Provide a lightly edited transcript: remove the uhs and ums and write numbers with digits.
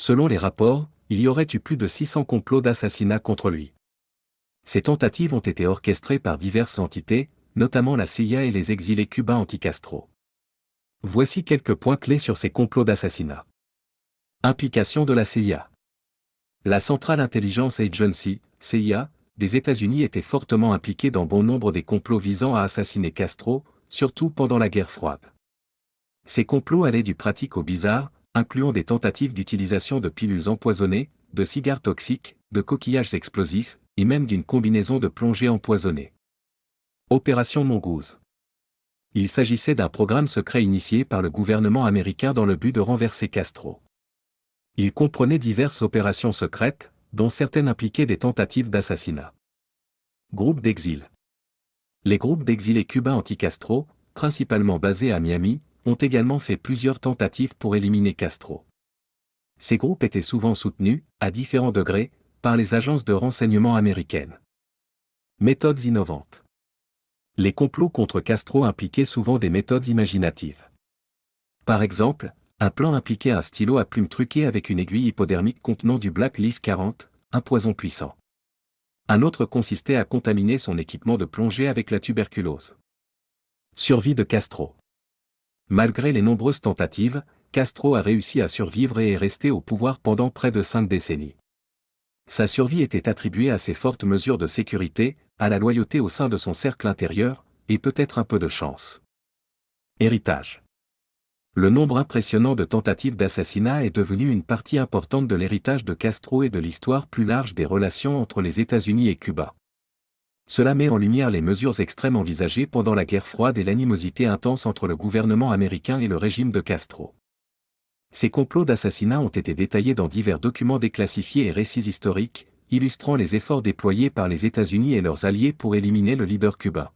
Selon les rapports, il y aurait eu plus de 600 complots d'assassinat contre lui. Ces tentatives ont été orchestrées par diverses entités, notamment la CIA et les exilés cubains anti-Castro. Voici quelques points clés sur ces complots d'assassinat. Implication de la CIA. La Central Intelligence Agency, CIA, des États-Unis était fortement impliquée dans bon nombre des complots visant à assassiner Castro, surtout pendant la guerre froide. Ces complots allaient du pratique au bizarre, incluant des tentatives d'utilisation de pilules empoisonnées, de cigares toxiques, de coquillages explosifs, et même d'une combinaison de plongée empoisonnée. Opération Mongoose. Il s'agissait d'un programme secret initié par le gouvernement américain dans le but de renverser Castro. Il comprenait diverses opérations secrètes, dont certaines impliquaient des tentatives d'assassinat. Groupe d'exil. Les groupes d'exilés cubains anti-Castro, principalement basés à Miami, ont également fait plusieurs tentatives pour éliminer Castro. Ces groupes étaient souvent soutenus, à différents degrés, par les agences de renseignement américaines. Méthodes innovantes. Les complots contre Castro impliquaient souvent des méthodes imaginatives. Par exemple, un plan impliquait un stylo à plume truqué avec une aiguille hypodermique contenant du Black Leaf 40, un poison puissant. Un autre consistait à contaminer son équipement de plongée avec la tuberculose. Survie de Castro. Malgré les nombreuses tentatives, Castro a réussi à survivre et est resté au pouvoir pendant près de 5 décennies. Sa survie était attribuée à ses fortes mesures de sécurité, à la loyauté au sein de son cercle intérieur, et peut-être un peu de chance. Héritage. Le nombre impressionnant de tentatives d'assassinat est devenu une partie importante de l'héritage de Castro et de l'histoire plus large des relations entre les États-Unis et Cuba. Cela met en lumière les mesures extrêmes envisagées pendant la guerre froide et l'animosité intense entre le gouvernement américain et le régime de Castro. Ces complots d'assassinat ont été détaillés dans divers documents déclassifiés et récits historiques, illustrant les efforts déployés par les États-Unis et leurs alliés pour éliminer le leader cubain.